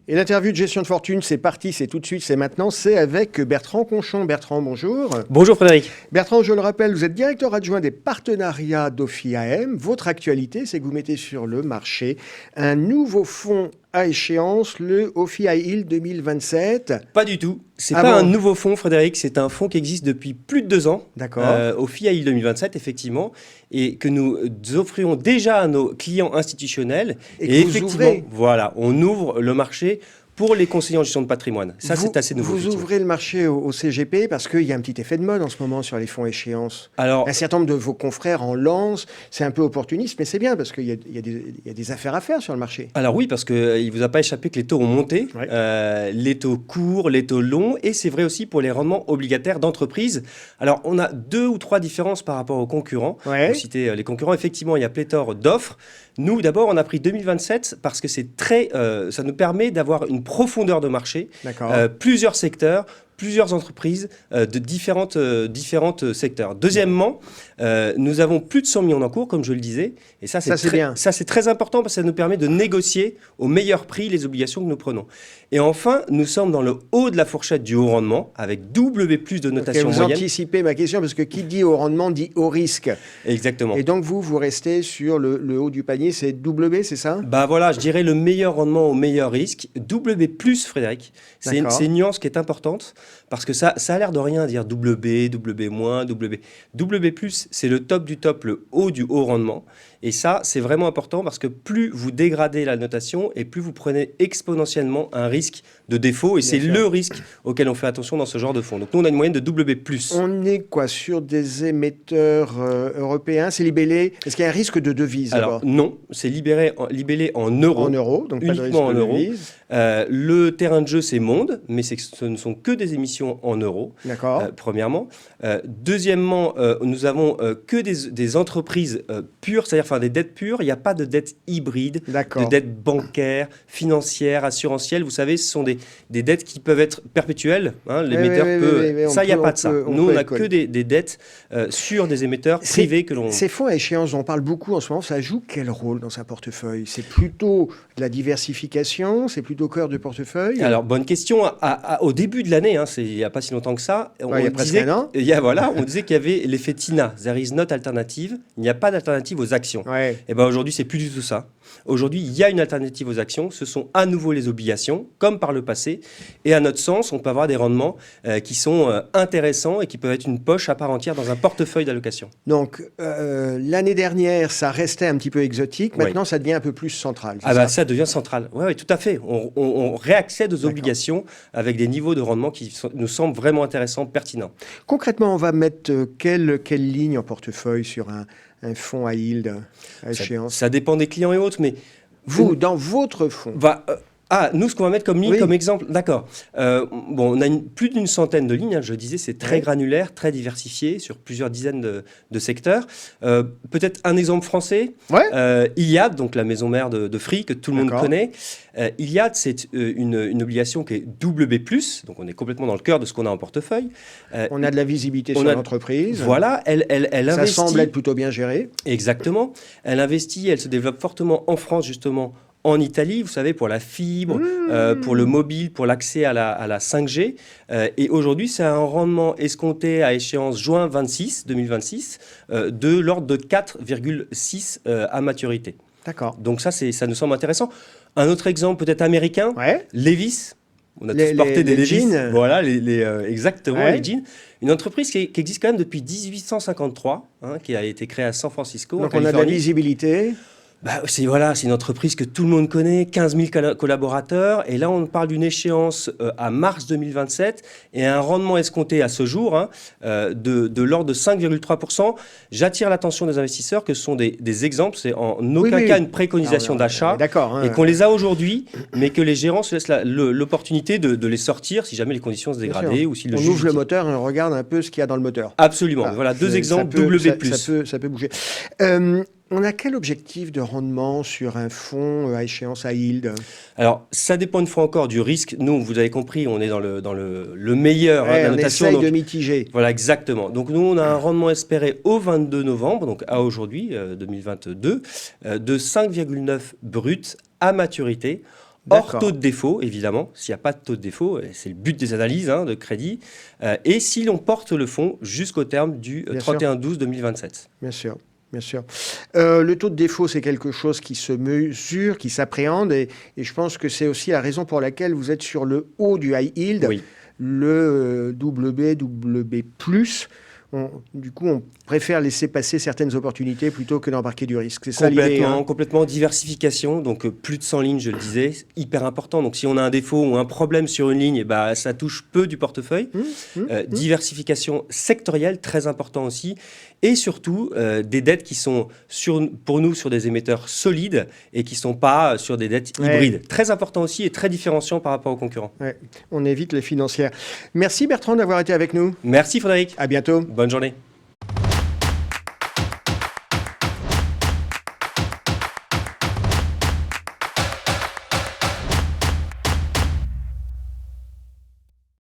Et l'interview de gestion de fortune, c'est parti, c'est tout de suite, c'est maintenant, c'est avec Bertrand Conchon. Bertrand, bonjour. Bonjour Frédéric. Bertrand, je le rappelle, vous êtes directeur adjoint des partenariats d'OFI-AM. Votre actualité, c'est que vous mettez sur le marché un nouveau fonds à échéance, le OFI High Yield 2027. Pas du tout. C'est pas un nouveau fonds, Frédéric. C'est un fonds qui existe depuis plus de 2 ans. D'accord. OFI High Yield 2027, effectivement, et que nous offrions déjà à nos clients institutionnels. Et effectivement, ouvrez. Voilà, on ouvre le marché pour les conseillers en gestion de patrimoine. Ça, c'est assez nouveau. Vous ouvrez le marché au CGP parce qu'il y a un petit effet de mode en ce moment sur les fonds échéances. Alors, un certain nombre de vos confrères en lancent. C'est un peu opportuniste, mais c'est bien parce qu'il y a des affaires à faire sur le marché. Alors oui, parce qu'il ne vous a pas échappé que les taux ont monté. Ouais. Les taux courts, les taux longs. Et c'est vrai aussi pour les rendements obligataires d'entreprise. Alors, on a 2 ou 3 différences par rapport aux concurrents. Ouais. Vous citez les concurrents. Effectivement, il y a pléthore d'offres. Nous, d'abord, on a pris 2027 parce que ça nous permet d'avoir une profondeur de marché, plusieurs secteurs, plusieurs entreprises de différentes secteurs. Deuxièmement, nous avons plus de 100 millions d'encours, comme je le disais. Et ça, c'est très important parce que ça nous permet de négocier au meilleur prix les obligations que nous prenons. Et enfin, nous sommes dans le haut de la fourchette du haut rendement, avec WB+, de notation moyenne. Vous anticipez ma question, parce que qui dit haut rendement dit haut risque. Exactement. Et donc, vous restez sur le haut du panier, c'est WB, c'est ça? Bah voilà, je dirais le meilleur rendement au meilleur risque. WB+, Frédéric, c'est une nuance qui est importante, parce que ça a l'air de rien dire WB, WB-, WB. WB+, c'est le top du top, le haut du haut rendement. Et ça, c'est vraiment important parce que plus vous dégradez la notation et plus vous prenez exponentiellement un risque de défaut. Et c'est le risque auquel on fait attention dans ce genre de fonds. Donc nous, on a une moyenne de WB+. On est quoi, sur des émetteurs européens? C'est libellé? Est-ce qu'il y a un risque de devise? Alors non, c'est libellé en euros. En euros, donc pas de risque en de euros. devise. Le terrain de jeu, c'est Monde, mais ce ne sont que des émissions en euros. D'accord. Premièrement. Deuxièmement, nous avons que des entreprises pures, c'est-à-dire des dettes pures. Il n'y a pas de dettes hybrides, de dettes bancaires, financières, assurantielles. Vous savez, ce sont des dettes qui peuvent être perpétuelles. Hein, l'émetteur peut... Ça, il n'y a pas de ça. Nous, on n'a que des dettes sur des émetteurs privés que l'on... Ces fonds à échéance dont on parle beaucoup en ce moment, ça joue quel rôle dans un portefeuille? C'est plutôt de la diversification? C'est plutôt cœur de portefeuille? Alors, bonne question. Au début de l'année, il n'y a pas si longtemps que ça, il y a presque un an. On disait qu'il y avait l'effet TINA, there is not alternative. Il n'y a pas d'alternative aux actions. Ouais. Et ben aujourd'hui, c'est plus du tout ça. Aujourd'hui, il y a une alternative aux actions. Ce sont à nouveau les obligations, comme par le passé. Et à notre sens, on peut avoir des rendements qui sont intéressants et qui peuvent être une poche à part entière dans un portefeuille d'allocation. Donc, l'année dernière, ça restait un petit peu exotique. Maintenant, ça devient un peu plus central. Ça devient central. Oui, tout à fait. On réaccède aux obligations avec des niveaux de rendement qui nous semblent vraiment intéressants, pertinents. Concrètement, on va mettre quelle ligne en portefeuille sur un fonds à yield à échéance? Ça dépend des clients et autres, mais... Vous, dans votre fonds nous, ce qu'on va mettre comme ligne, comme exemple, d'accord. On a plus d'une centaine de lignes, je disais, c'est très granulaire, très diversifié sur plusieurs dizaines de secteurs. Peut-être un exemple français, Iliad, donc la maison mère de Free, que tout le monde connaît. Iliad, c'est une obligation qui est WB+, donc on est complètement dans le cœur de ce qu'on a en portefeuille. On a de la visibilité sur l'entreprise. Voilà, elle investit. Ça semble être plutôt bien géré. Exactement. Elle investit, elle se développe fortement en France, justement, en Italie, vous savez, pour la fibre, pour le mobile, pour l'accès à la 5G. Et aujourd'hui, c'est un rendement escompté à échéance juin 2026 de l'ordre de 4,6 à maturité. D'accord. Donc ça nous semble intéressant. Un autre exemple peut-être américain, Levi's. On a tous porté des Levi's. Jeans. Voilà, exactement, les jeans. Une entreprise qui existe quand même depuis 1853, qui a été créée à San Francisco. Donc on a de la visibilité. C'est une entreprise que tout le monde connaît, 15 000 collaborateurs. Et là, on parle d'une échéance à mars 2027 et un rendement escompté à ce jour de l'ordre de 5,3%. J'attire l'attention des investisseurs que ce sont des exemples. C'est en aucun cas une préconisation d'achat. Et qu'on les a aujourd'hui, mais que les gérants se laissent l'opportunité de les sortir si jamais les conditions se dégradent. Ou si on ouvre le moteur et on regarde un peu ce qu'il y a dans le moteur. Absolument. Voilà, 2 exemples, WB+. Ça peut bouger. On a quel objectif de rendement sur un fonds à échéance à yield? Alors, ça dépend une fois encore du risque. Nous, vous avez compris, on est dans le meilleur de la notation. On essaye de mitiger. Voilà, exactement. Donc, nous, on a un rendement espéré au 22 novembre, donc à aujourd'hui, 2022, de 5,9 brut à maturité, hors taux de défaut, évidemment. S'il n'y a pas de taux de défaut, c'est le but des analyses de crédit. Et si l'on porte le fonds jusqu'au terme du 31/12/2027. Bien sûr. Bien sûr. Le taux de défaut, c'est quelque chose qui se mesure, qui s'appréhende, et je pense que c'est aussi la raison pour laquelle vous êtes sur le haut du high yield, oui. Le WB+. Du coup, on préfère laisser passer certaines opportunités plutôt que d'embarquer du risque. C'est ça l'idée, hein ? Complètement. Diversification, donc plus de 100 lignes, je le disais, hyper important. Donc si on a un défaut ou un problème sur une ligne, ça touche peu du portefeuille. Diversification sectorielle, très important aussi. Et surtout, des dettes qui sont, pour nous, sur des émetteurs solides et qui ne sont pas sur des dettes hybrides. Très important aussi et très différenciant par rapport aux concurrents. Ouais. On évite les financières. Merci Bertrand d'avoir été avec nous. Merci Frédéric. À bientôt. Bonne journée.